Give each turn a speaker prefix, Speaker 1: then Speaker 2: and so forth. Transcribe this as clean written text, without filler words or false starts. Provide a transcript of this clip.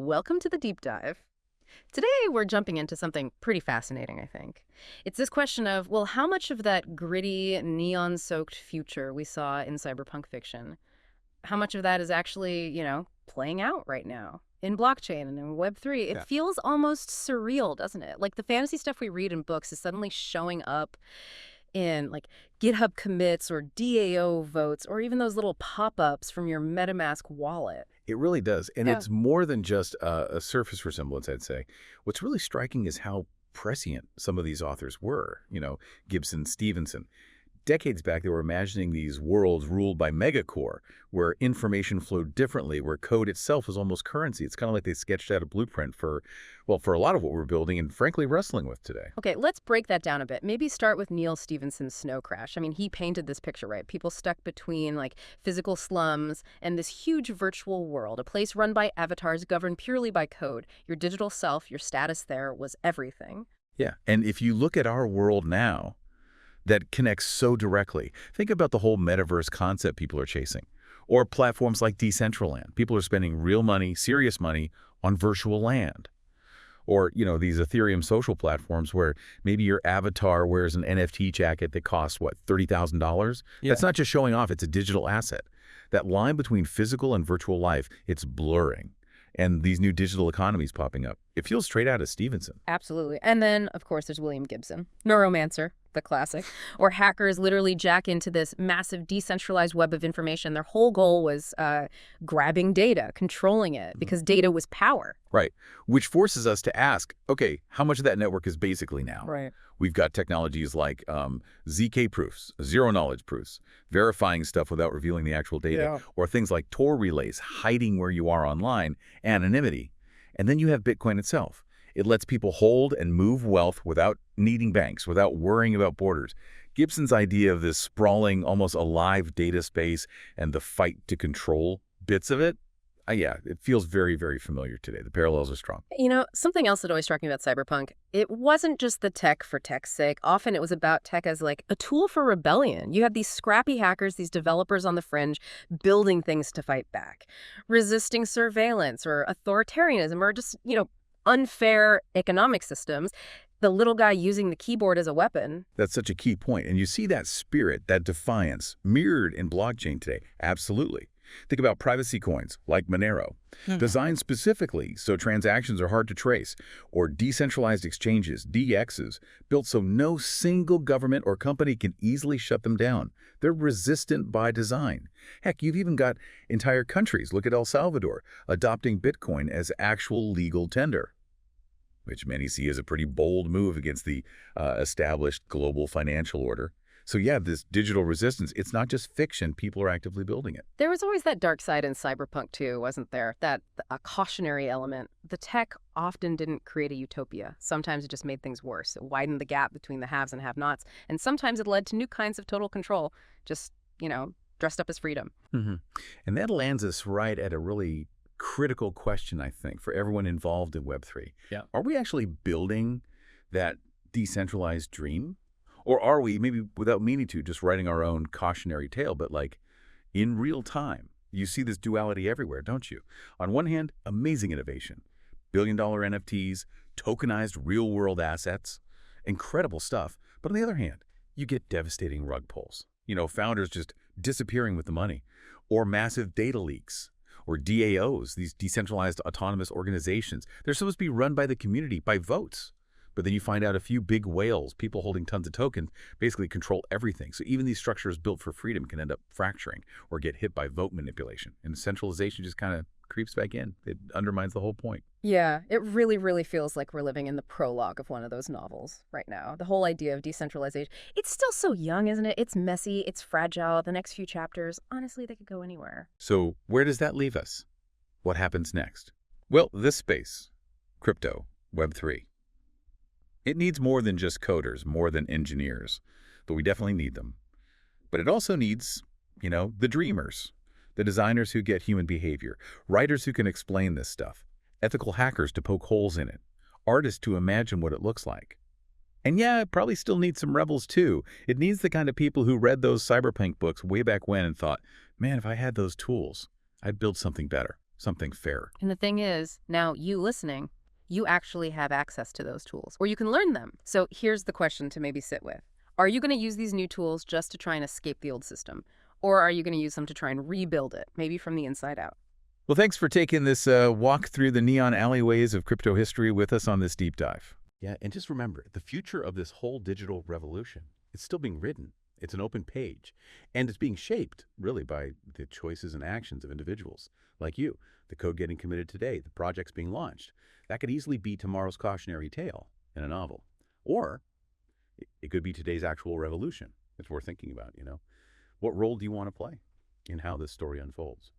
Speaker 1: Welcome to the deep dive. Today, we're jumping into something pretty fascinating, I think. It's this question of, well, how much of that gritty, neon-soaked future we saw in cyberpunk fiction, how much of that is actually, playing out right now? In blockchain and in Web3, it feels almost surreal, doesn't it? Like the fantasy stuff we read in books is suddenly showing up in like GitHub commits or DAO votes or even those little pop-ups from your MetaMask wallet.
Speaker 2: It really does. And it's more than just a surface resemblance, I'd say. What's really striking is how prescient some of these authors were. Gibson, Stephenson. Decades back, they were imagining these worlds ruled by megacore, where information flowed differently, where code itself was almost currency. It's kind of like they sketched out a blueprint for a lot of what we're building and, frankly, wrestling with today.
Speaker 1: Okay, let's break that down a bit. Maybe start with Neal Stephenson's Snow Crash. I mean, he painted this picture, right? People stuck between, physical slums and this huge virtual world, a place run by avatars governed purely by code. Your digital self, your status there was everything.
Speaker 2: Yeah, and if you look at our world now, that connects so directly. Think about the whole metaverse concept people are chasing. Or platforms like Decentralization. People are spending real money, serious money, on virtual land. Or, these Ethereum social platforms where maybe your avatar wears an NFT jacket that costs, $30,000? Yeah. That's not just showing off, it's a digital asset. That line between physical and virtual life, it's blurring. And these new digital economies popping up. It feels straight out of Stephenson.
Speaker 1: Absolutely. And then, of course, there's William Gibson, Neuromancer, the classic, where hackers literally jack into this massive decentralized web of information. Their whole goal was grabbing data, controlling it, because data was power.
Speaker 2: Right. Which forces us to ask, okay, how much of that network is basically now?
Speaker 1: Right.
Speaker 2: We've got technologies like ZK proofs, zero-knowledge proofs, verifying stuff without revealing the actual data, or things like Tor relays, hiding where you are online, anonymity. And then you have Bitcoin itself. It lets people hold and move wealth without needing banks, without worrying about borders. Gibson's idea of this sprawling, almost alive data space and the fight to control bits of it, it feels very, very familiar today. The parallels are strong.
Speaker 1: Something else that always struck me about cyberpunk, it wasn't just the tech for tech's sake. Often it was about tech as a tool for rebellion. You had these scrappy hackers, these developers on the fringe, building things to fight back, resisting surveillance or authoritarianism or just, unfair economic systems. The little guy using the keyboard as a weapon.
Speaker 2: That's such a key point. And you see that spirit, that defiance, mirrored in blockchain today. Absolutely. Think about privacy coins like Monero, designed specifically so transactions are hard to trace, or decentralized exchanges, DEXs, built so no single government or company can easily shut them down. They're resistant by design. Heck, you've even got entire countries, look at El Salvador, adopting Bitcoin as actual legal tender, which many see as a pretty bold move against the established global financial order. So this digital resistance, it's not just fiction. People are actively building it.
Speaker 1: There was always that dark side in cyberpunk too, wasn't there? That a cautionary element. The tech often didn't create a utopia. Sometimes it just made things worse. It widened the gap between the haves and have-nots. And sometimes it led to new kinds of total control, just, dressed up as freedom.
Speaker 2: And that lands us right at a really critical question, I think, for everyone involved in Web3.
Speaker 3: Yeah.
Speaker 2: Are we actually building that decentralized dream? Or are we, maybe without meaning to, just writing our own cautionary tale, but in real time? You see this duality everywhere, don't you? On one hand, amazing innovation. Billion-dollar NFTs, tokenized real-world assets, incredible stuff. But on the other hand, you get devastating rug pulls. Founders just disappearing with the money. Or massive data leaks. Or DAOs, these decentralized autonomous organizations. They're supposed to be run by the community, by votes. But then you find out a few big whales, people holding tons of tokens, basically control everything. So even these structures built for freedom can end up fracturing or get hit by vote manipulation. And centralization just kind of creeps back in. It undermines the whole point.
Speaker 1: Yeah, it really, really feels like we're living in the prologue of one of those novels right now. The whole idea of decentralization. It's still so young, isn't it? It's messy. It's fragile. The next few chapters, honestly, they could go anywhere.
Speaker 2: So where does that leave us? What happens next? Well, this space, crypto, Web3. It needs more than just coders, more than engineers, but we definitely need them. But it also needs, the dreamers, the designers who get human behavior, writers who can explain this stuff, ethical hackers to poke holes in it, artists to imagine what it looks like. And it probably still needs some rebels too. It needs the kind of people who read those Cyberpunk books way back when and thought, man, if I had those tools, I'd build something better. something fair.
Speaker 1: And the thing is, now you listening, you actually have access to those tools, or you can learn them. So here's the question to maybe sit with. Are you going to use these new tools just to try and escape the old system? Or are you going to use them to try and rebuild it, maybe from the inside out?
Speaker 2: Well, thanks for taking this walk through the neon alleyways of crypto history with us on this deep dive. Yeah, and just remember, the future of this whole digital revolution, it's still being written. It's an open page. And it's being shaped, really, by the choices and actions of individuals like you. The code getting committed today, the projects being launched. That could easily be tomorrow's cautionary tale in a novel. Or it could be today's actual revolution. It's worth thinking about, you know. What role do you want to play in how this story unfolds?